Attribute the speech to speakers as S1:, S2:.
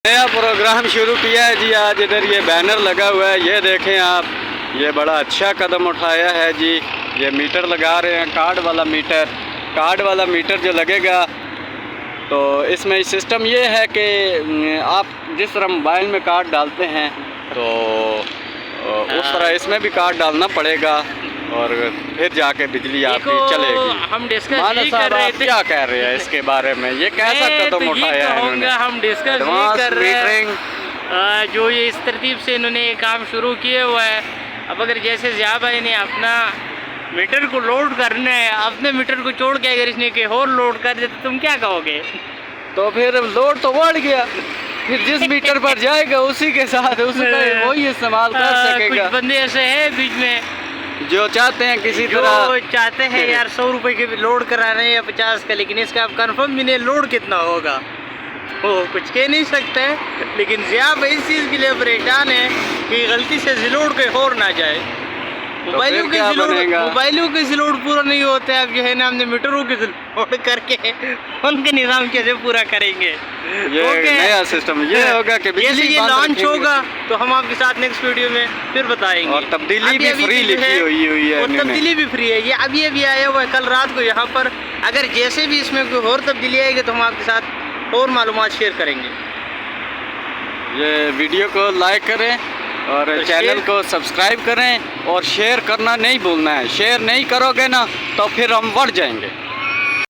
S1: नया प्रोग्राम शुरू किया है जी। आज इधर ये बैनर लगा हुआ है, ये देखें आप, ये बड़ा अच्छा कदम उठाया है जी। ये मीटर लगा रहे हैं, कार्ड वाला मीटर जो लगेगा, तो इसमें सिस्टम ये है कि आप जिस तरह मोबाइल में कार्ड डालते हैं तो उस तरह इसमें भी कार्ड डालना पड़ेगा और फिर जाके बिजली आपकी चलेगी।
S2: हम डिस्कस यही कर रहे थे,
S1: क्या कह रहे हैं इसके बारे में, ये कैसा कदम उठाया है इन्होंने?
S2: हम डिस्कस यही कर रहे हैं जो ये इस तरतीब से इन्होंने ये काम शुरू किया हुआ है। अब अगर जैसे ज़िया भाई ने अपना मीटर को लोड करना है, अपने मीटर को छोड़ के अगर इसने के और लोड कर दे तो तुम क्या कहोगे?
S1: तो फिर लोड तो बढ़ गया, फिर जिस मीटर पर जाएगा उसी के साथ उसका वही इस्तेमाल कर सकेगा।
S2: कुछ बंदे ऐसे हैं बीच में
S1: जो चाहते हैं किसी तरह
S2: चाहते हैं यार 100 रुपए के लोड करा रहे हैं या 50 का, लेकिन इसका आप कंफर्म भी नहीं लोड कितना होगा, वो कुछ कह नहीं सकते। लेकिन ज़िया भाई इस चीज़ के लिए परेशान है कि गलती से जिलोड के और ना जाए। मोबाइलों के जिलोड पूरा नहीं होते, अब जो है ना हमने मीटरों के जिलोड करके उनके निज़ाम कैसे पूरा करेंगे?
S1: ये नया सिस्टम ये होगा कि
S2: जैसे ये लॉन्च होगा तो हम आपके साथ नेक्स्ट वीडियो में फिर बताएंगे।
S1: और तब्दीली भी फ्री लिखी हुई है,
S2: और तब्दीली भी फ्री है। ये अभी आया हुआ है कल रात को यहाँ पर। अगर जैसे भी इसमें कोई और तब्दीली आएगी तो हम आपके साथ और मालूमात शेयर करेंगे।
S1: ये वीडियो को लाइक करें और चैनल को सब्सक्राइब करें और शेयर करना नहीं भूलना है। शेयर नहीं करोगे ना तो फिर हम बढ़ जाएंगे।